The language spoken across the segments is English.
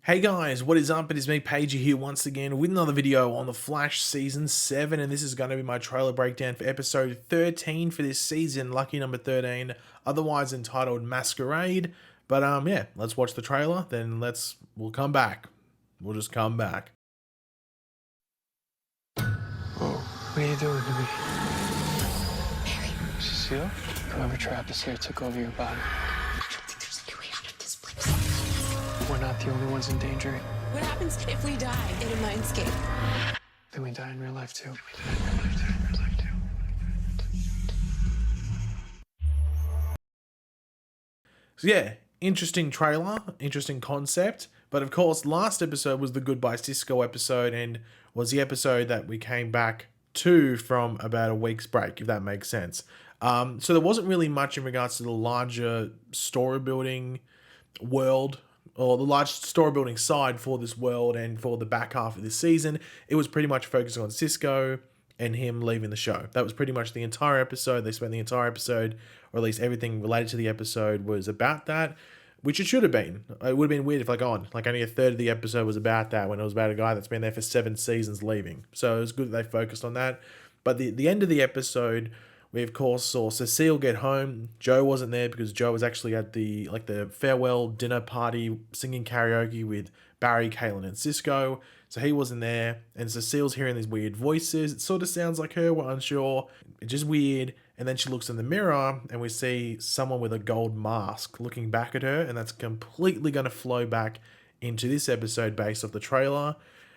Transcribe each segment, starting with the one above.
Hey guys, what is up? It is me, Pagey, here once again with another video on The Flash Season 7, and this is going to be my trailer breakdown for episode 13 for this season, lucky number 13, otherwise entitled Masquerade. But yeah, let's watch the trailer, then we'll come back. We'll just come back. Whoa, what are you doing to me? Barry. Cecile? Whoever trapped us here took over your body. I don't think there's any way out of this place. We're not the only ones in danger. What happens if we die in a mindscape? Then we die in real life too. So yeah, interesting trailer, interesting concept. But of course, last episode was the Goodbye Cisco episode and was the episode that we came back to from about a week's break, if that makes sense. So there wasn't really much in regards to the larger story building world or the large story building side for this world and for the back half of this season. It was pretty much focusing on Cisco and him leaving the show. That was pretty much the entire episode. They spent the entire episode, or at least everything related to the episode, was about that, which it should have been. It would have been weird if only a third of the episode was about that, when it was about a guy that's been there for 7 seasons leaving. So it was good that they focused on that. But the end of the episode, we of course saw Cecile get home. Joe wasn't there because Joe was actually at the farewell dinner party singing karaoke with Barry, Caitlin, and Cisco. So he wasn't there, and Cecile's hearing these weird voices. It sort of sounds like her, we're unsure. It's just weird. And then she looks in the mirror and we see someone with a gold mask looking back at her, and that's completely going to flow back into this episode based off the trailer.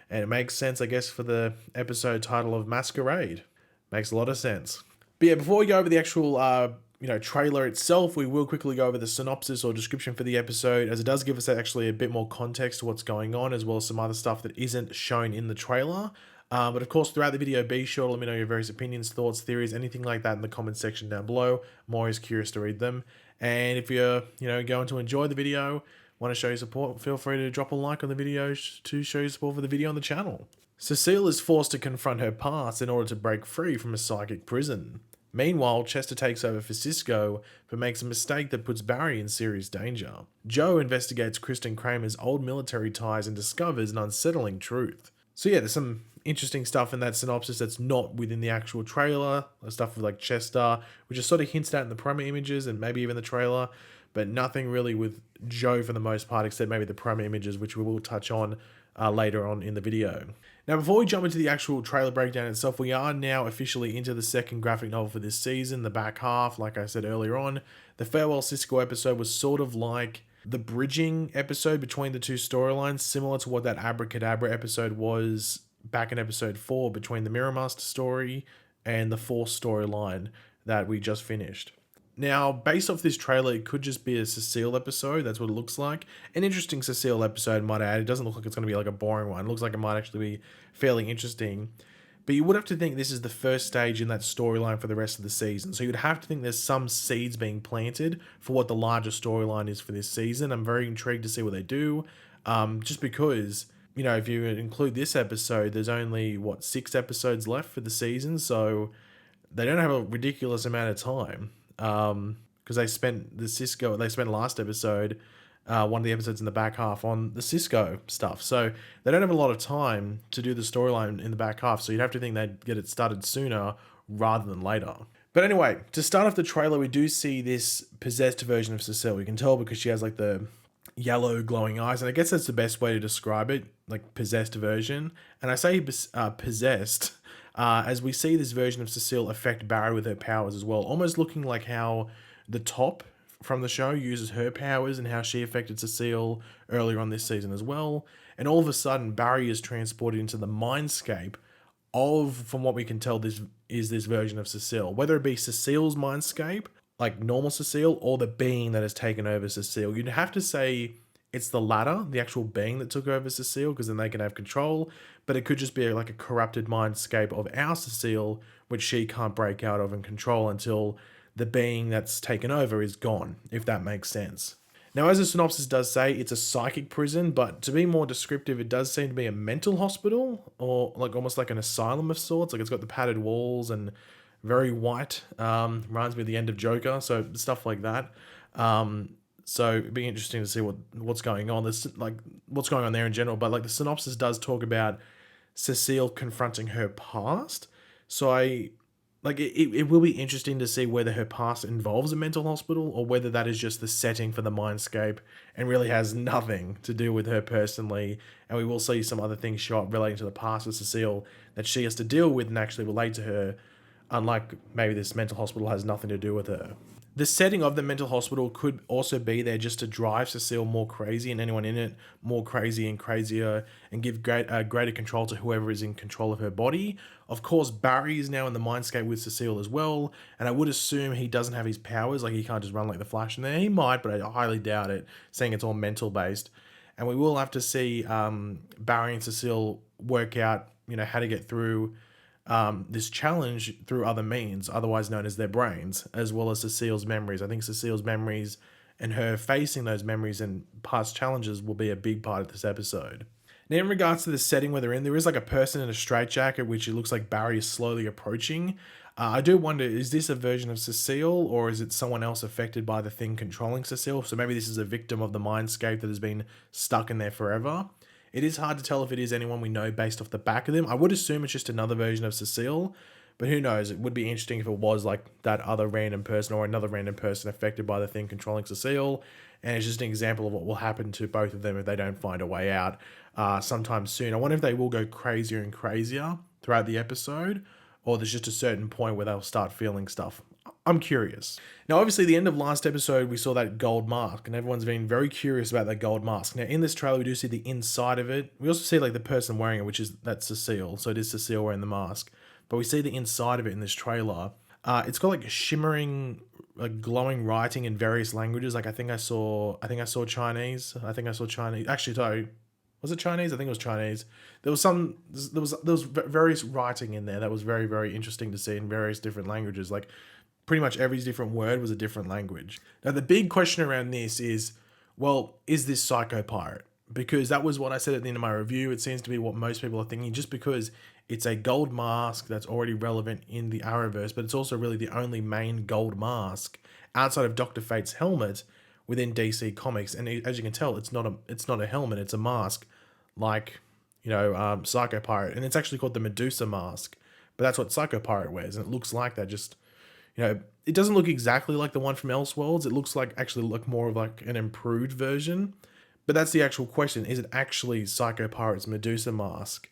And it makes sense, I guess, for the episode title of Masquerade. Makes a lot of sense. But yeah, before we go over the actual trailer itself, we will quickly go over the synopsis or description for the episode, as it does give us actually a bit more context to what's going on, as well as some other stuff that isn't shown in the trailer. But of course, throughout the video, be sure to let me know your various opinions, thoughts, theories, anything like that in the comment section down below. I'm always curious to read them. And if you're going to enjoy the video, want to show your support, feel free to drop a like on the video to show your support for the video on the channel. Cecile is forced to confront her past in order to break free from a psychic prison. Meanwhile, Chester takes over for Cisco, but makes a mistake that puts Barry in serious danger. Joe investigates Kristen Kramer's old military ties and discovers an unsettling truth. So yeah, there's some interesting stuff in that synopsis that's not within the actual trailer. Stuff with Chester, which is sort of hinted at in the promo images and maybe even the trailer, but nothing really with Joe for the most part, except maybe the promo images, which we will touch on later on in the video. Now, before we jump into the actual trailer breakdown itself, we are now officially into the second graphic novel for this season, the back half. Like I said earlier on, the Farewell Cisco episode was sort of like the bridging episode between the two storylines, similar to what that Abracadabra episode was back in episode 4 between the Mirror Master story and the Force storyline that we just finished. Now, based off this trailer, it could just be a Cecile episode. That's what it looks like. An interesting Cecile episode, might add. It doesn't look like it's going to be like a boring one. It looks like it might actually be fairly interesting. But you would have to think this is the first stage in that storyline for the rest of the season. So you'd have to think there's some seeds being planted for what the larger storyline is for this season. I'm very intrigued to see what they do. Just because, if you include this episode, there's only, 6 episodes left for the season. So they don't have a ridiculous amount of time. Because they spent last episode, one of the episodes in the back half on the Cisco stuff. So they don't have a lot of time to do the storyline in the back half. So you'd have to think they'd get it started sooner rather than later. But anyway, to start off the trailer, we do see this possessed version of Cecile. We can tell because she has the yellow glowing eyes. And I guess that's the best way to describe it, possessed version. And I say possessed, as we see this version of Cecile affect Barry with her powers as well, almost looking like how the Top from the show uses her powers and how she affected Cecile earlier on this season as well. And all of a sudden, Barry is transported into the mindscape of, from what we can tell, this version of Cecile. Whether it be Cecile's mindscape, like normal Cecile, or the being that has taken over Cecile. You'd have to say it's the latter, the actual being that took over Cecile, because then they can have control. But it could just be a corrupted mindscape of our Cecile, which she can't break out of and control until the being that's taken over is gone, if that makes sense. Now, as the synopsis does say, it's a psychic prison, but to be more descriptive, it does seem to be a mental hospital, or almost like an asylum of sorts. It's got the padded walls and very white. Reminds me of the end of Joker, so stuff like that. So it'd be interesting to see what's going on. There's like what's going on there in general. But like the synopsis does talk about Cecile confronting her past. So it will be interesting to see whether her past involves a mental hospital or whether that is just the setting for the mindscape and really has nothing to do with her personally. And we will see some other things show up relating to the past of Cecile that she has to deal with and actually relate to her, unlike maybe this mental hospital has nothing to do with her. The setting of the mental hospital could also be there just to drive Cecile more crazy and anyone in it more crazy and crazier and give greater control to whoever is in control of her body. Of course, Barry is now in the mindscape with Cecile as well, and I would assume he doesn't have his powers, like he can't just run like the Flash in there. He might, but I highly doubt it, seeing it's all mental based. And we will have to see Barry and Cecile work out, how to get through this challenge through other means, otherwise known as their brains, as well as Cecile's memories. I think Cecile's memories and her facing those memories and past challenges will be a big part of this episode. Now, in regards to the setting where they're in, there is like a person in a straitjacket, which it looks like Barry is slowly approaching. I do wonder, is this a version of Cecile or is it someone else affected by the thing controlling Cecile? So maybe this is a victim of the mindscape that has been stuck in there forever. It is hard to tell if it is anyone we know based off the back of them. I would assume it's just another version of Cecile, but who knows? It would be interesting if it was like that other random person or another random person affected by the thing controlling Cecile. And it's just an example of what will happen to both of them if they don't find a way out sometime soon. I wonder if they will go crazier and crazier throughout the episode, or there's just a certain point where they'll start feeling stuff. I'm curious. Now, obviously, the end of last episode, we saw that gold mask, and everyone's been very curious about that gold mask. Now, in this trailer, we do see the inside of it. We also see like the person wearing it, that's Cecile. So it is Cecile wearing the mask. But we see the inside of it in this trailer. It's got like shimmering, like glowing writing in various languages. Like I think I saw Chinese. Actually, sorry. Was it Chinese? I think it was Chinese. There was various writing in there that was very, very interesting to see in various different languages. Like pretty much every different word was a different language. Now the big question around this is, well, is this Psycho Pirate? Because that was what I said at the end of my review. It seems to be what most people are thinking, just because it's a gold mask that's already relevant in the Arrowverse, but it's also really the only main gold mask outside of Dr. Fate's helmet within DC Comics. And as you can tell, it's not a helmet, it's a mask like, Psycho Pirate. And it's actually called the Medusa mask, but that's what Psycho Pirate wears. And it looks like that, just, it doesn't look exactly like the one from Elseworlds. It looks like more of like an improved version. But that's the actual question. Is it actually Psycho Pirate's Medusa mask?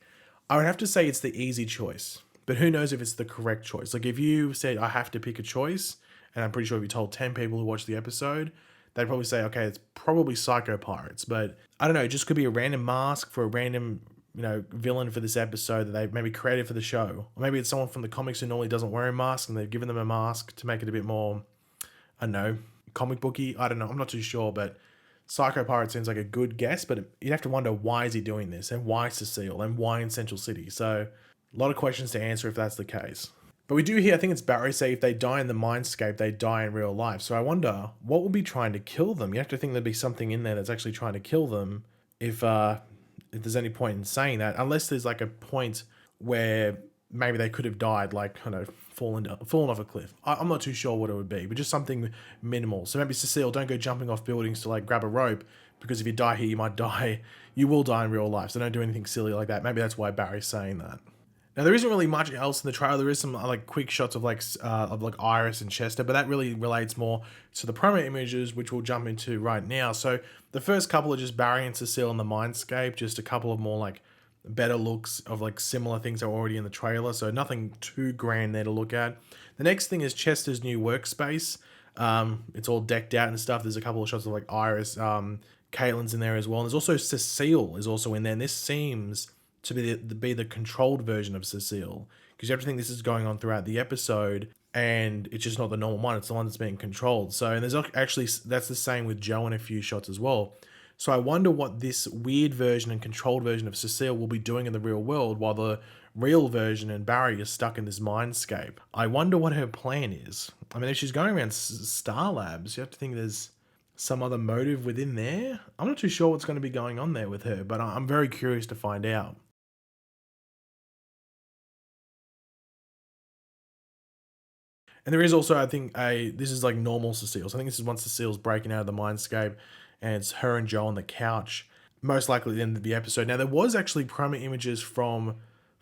I would have to say it's the easy choice, but who knows if it's the correct choice. Like if you said, I have to pick a choice, and I'm pretty sure if you told 10 people who watched the episode, they'd probably say, okay, it's probably Psycho Pirates. But I don't know, it just could be a random mask for a random, villain for this episode that they've maybe created for the show. Or maybe it's someone from the comics who normally doesn't wear a mask and they've given them a mask to make it a bit more, I don't know, comic booky. I don't know, I'm not too sure, but Psycho Pirate seems like a good guess, but you'd have to wonder, why is he doing this? And why Cecile? And why in Central City? So a lot of questions to answer if that's the case. But we do hear, I think it's Barry, say if they die in the mindscape, they die in real life. So I wonder, what will be trying to kill them? You have to think there'd be something in there that's actually trying to kill them if there's any point in saying that. Unless there's like a point where maybe they could have died, like, I don't know, fallen off a cliff. I'm not too sure what it would be, but just something minimal. So maybe Cecile, don't go jumping off buildings to like grab a rope, because if you die here, you will die in real life. So don't do anything silly like that. Maybe that's why Barry's saying that. Now there isn't really much else in the trailer. There is some like quick shots of like Iris and Chester, but that really relates more to the promo images, which we'll jump into right now. So the first couple are just Barry and Cecile in the mindscape, just a couple of more like better looks of like similar things that are already in the trailer, so nothing too grand there to look at. The next thing is Chester's new workspace. It's all decked out and stuff. There's a couple of shots of like Iris, Caitlin's in there as well, and there's also Cecile is also in there, and this seems to be the controlled version of Cecile, because you have to think this is going on throughout the episode, and it's just not the normal one, it's the one that's being controlled. So, and there's actually, that's the same with Joe in a few shots as well. So I wonder what this weird version and controlled version of Cecile will be doing in the real world, while the real version and Barry is stuck in this mindscape. I wonder what her plan is. I mean, if she's going around Star Labs, you have to think there's some other motive within there. I'm not too sure what's going to be going on there with her, but I'm very curious to find out. And there is also, I think, this is like normal Cecile. So I think this is once Cecile's breaking out of the mindscape, and it's her and Joe on the couch, most likely at the end of the episode. Now, there was actually promo images for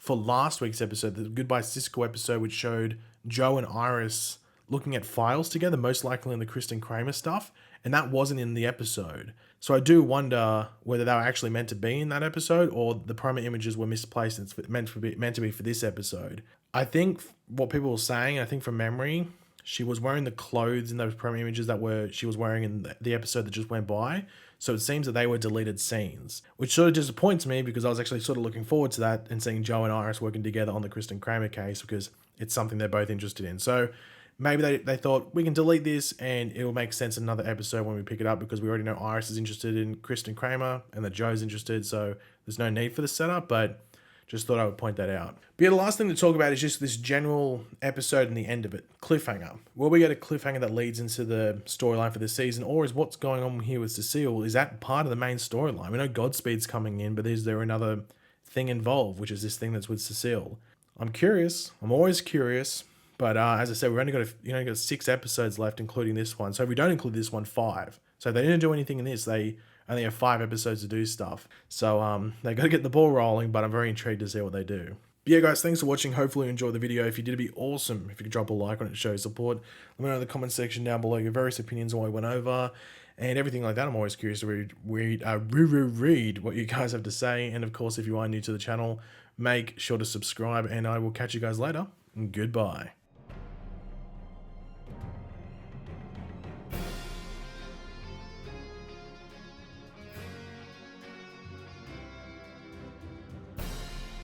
last week's episode, the Goodbye Cisco episode, which showed Joe and Iris looking at files together, most likely in the Kristen Kramer stuff, and that wasn't in the episode. So I do wonder whether they were actually meant to be in that episode, or the promo images were misplaced and it's meant to be for this episode. I think what people were saying, I think from memory, she was wearing the clothes in those promo images that she was wearing in the episode that just went by. So it seems that they were deleted scenes, which sort of disappoints me because I was actually sort of looking forward to that and seeing Joe and Iris working together on the Kristen Kramer case because it's something they're both interested in. So maybe they thought we can delete this and it will make sense in another episode when we pick it up because we already know Iris is interested in Kristen Kramer and that Joe's interested. So there's no need for the setup, but just thought I would point that out. But yeah, the last thing to talk about is just this general episode and the end of it. Cliffhanger. Will we get a cliffhanger that leads into the storyline for this season, or is what's going on here with Cecile, is that part of the main storyline? We know Godspeed's coming in, but is there another thing involved, which is this thing that's with Cecile? I'm curious. I'm always curious. But as I said, we've only got 6 episodes left, including this one. So if we don't include this one, 5. So if they didn't do anything in this, they only have 5 episodes to do stuff. So they got to get the ball rolling, but I'm very intrigued to see what they do. But yeah, guys, thanks for watching. Hopefully you enjoyed the video. If you did, it'd be awesome if you could drop a like on it to show your support. Let me know in the comment section down below your various opinions on what we went over and everything like that. I'm always curious to read what you guys have to say. And of course, if you are new to the channel, make sure to subscribe, and I will catch you guys later. Goodbye.